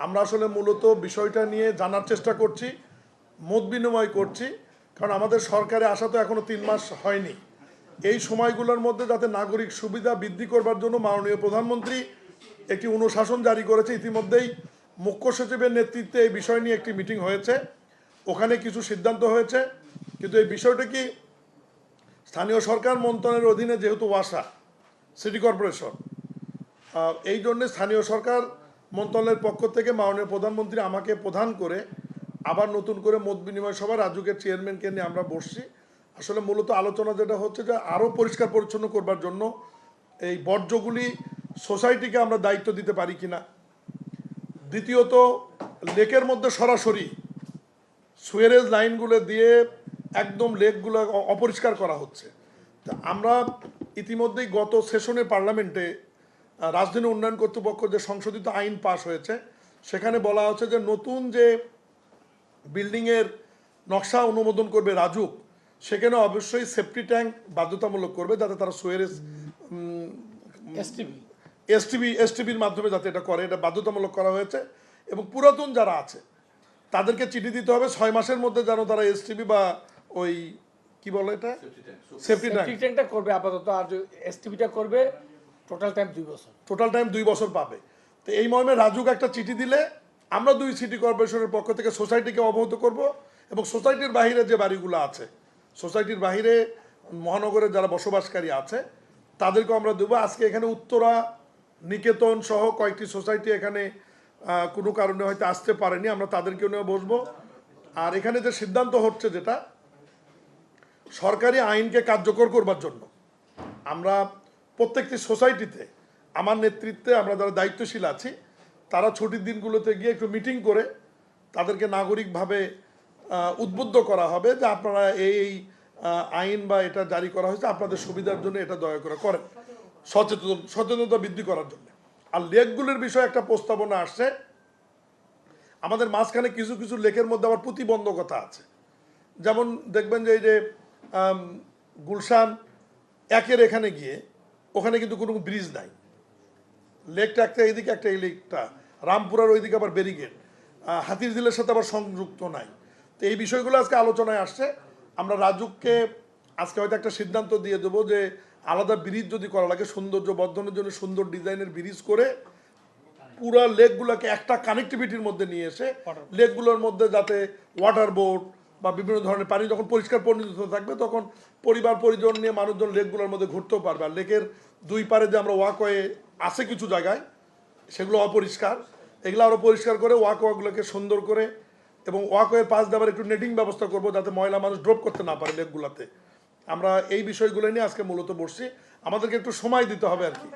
আমরা আসলে মূলত বিষয়টা নিয়ে জানার চেষ্টা করছি, মত বিনিময় করছি, কারণ আমাদের সরকারে আসা তো এখনো 3 মাস হয়নি। এই সময়গুলোর মধ্যে যাতে নাগরিক সুবিধা বৃদ্ধি করবার জন্য মাননীয় প্রধানমন্ত্রী একটি অনুশাসন জারি করেছে। ইতিমধ্যেই মুখ্য সচিবের নেতৃত্বে এই বিষয় নিয়ে একটি মিটিং হয়েছে, ওখানে কিছু সিদ্ধান্ত হয়েছে। কিন্তু এই বিষয়টা কি স্থানীয় সরকার মন্ত্রণালয়ের অধীনে, যেহেতু ওয়াসা সিটি কর্পোরেশন, এই জন্য স্থানীয় সরকার মন্ত্রণালয়ের পক্ষ থেকে মাননীয় প্রধানমন্ত্রী আমাকে প্রধান করে আবার নতুন করে মত বিনিময় সভা রাজুকের চেয়ারম্যানকে নিয়ে আমরা বসছি। আসলে মূলত আলোচনা যেটা হচ্ছে যে আরও পরিষ্কার পরিচ্ছন্ন করবার জন্য এই বর্জ্যগুলি সোসাইটিকে আমরা দায়িত্ব দিতে পারি কিনা। দ্বিতীয়ত, লেকের মধ্যে সরাসরি সুয়েরেজ লাইনগুলো দিয়ে একদম লেকগুলো অপরিষ্কার করা হচ্ছে। তা আমরা ইতিমধ্যেই গত সেশনে পার্লামেন্টে রাজধানী উন্নয়ন কর্তৃপক্ষ যে সংশোধিত আইন পাশ হয়েছে, সেখানে বলা হচ্ছে যে নতুন যে বিল্ডিংয়ের নকশা অনুমোদন করবে রাজুক, সেখানে অবশ্যই সেফটি ট্যাঙ্ক বাধ্যতামূলক করবে, যাতে তারা সুয়েরেজ এসটিবির মাধ্যমে যাতে এটা করে, এটা বাধ্যতামূলক করা হয়েছে। এবং পুরাতন যারা আছে তাদেরকে চিঠি দিতে হবে 6 মাসের মধ্যে যেন তারা এসটিবি বা ওই কি বলে এটা সেফটি ট্যাঙ্কটা করবে আপাতত, আর এসটিবিটা করবে টোটাল টাইম 2 বছর পাবে। তো এই মর্মে রাজুক একটা চিঠি দিলে আমরা 2 সিটি কর্পোরেশনের পক্ষ থেকে সোসাইটিকে অবহিত করব, এবং সোসাইটির বাহিরে যে বাড়িগুলো আছে, সোসাইটির বাহিরে মহানগরের যারা বসবাসকারী আছে তাদেরকে আমরা দেবো। আজকে এখানে উত্তরা, নিকেতন সহ কয়েকটি সোসাইটি এখানে কোনো কারণে হয়তো আসতে পারেনি, আমরা তাদেরকেও নিয়ে বসবো। আর এখানে যে সিদ্ধান্ত হচ্ছে, যেটা সরকারি আইনকে কার্যকর করবার জন্য আমরা প্রত্যেকটি সোসাইটিতে আমার নেতৃত্বে আমরা যারা দায়িত্বশীল আছি, তারা ছুটির দিনগুলোতে গিয়ে একটু মিটিং করে তাদেরকে নাগরিকভাবে উদ্বুদ্ধ করা হবে যে আপনারা এই আইন বা এটা জারি করা হয়েছে আপনাদের সুবিধার জন্য, এটা দয়া করে করেন, সচেতনতা বৃদ্ধি করার জন্য। আর লেকগুলির বিষয়ে একটা প্রস্তাবনা আসছে। আমাদের মাঝখানে কিছু কিছু লেকের মধ্যে আবার প্রতিবন্ধকতা আছে। যেমন দেখবেন যে এই যে গুলশান 1-এর এখানে গিয়ে ওখানে কিন্তু কোনো ব্রিজ নাই, লেকটা একটা এইদিকে একটা এই লেকটা, রামপুরার ওইদিকে আবার ব্যারিকেড, হাতিরঝিলের সাথে আবার সংযুক্ত নাই। তো এই বিষয়গুলো আজকে আলোচনায় আসছে। আমরা রাজুককে আজকে হয়তো একটা সিদ্ধান্ত দিয়ে দেবো যে আলাদা ব্রিজ যদি করা লাগে, সৌন্দর্য বর্ধনের জন্য সুন্দর ডিজাইনের ব্রিজ করে পুরো লেকগুলোকে একটা কানেক্টিভিটির মধ্যে নিয়ে এসে লেকগুলোর মধ্যে যাতে ওয়াটার বোর্ড বা বিভিন্ন ধরনের পানি যখন পরিষ্কার পরিণত থাকবে, তখন পরিবার পরিজন নিয়ে মানুষজন লেকগুলোর মধ্যে ঘুরতেও পারবে। আর লেকের 2 পারে যে আমরা ওয়াকওয়ে আছে কিছু জায়গায়, সেগুলো অপরিষ্কার, এগুলো আরও পরিষ্কার করে ওয়াকওয়েগুলোকে সুন্দর করে, এবং ওয়াকওয়ের পাশ দিয়ে আবার একটু নেটিং ব্যবস্থা করবো যাতে ময়লা মানুষ ড্রপ করতে না পারে লেকগুলোতে। আমরা এই বিষয়গুলো নিয়ে আজকে মূলত বসছি। আমাদেরকে একটু সময় দিতে হবে আর কি।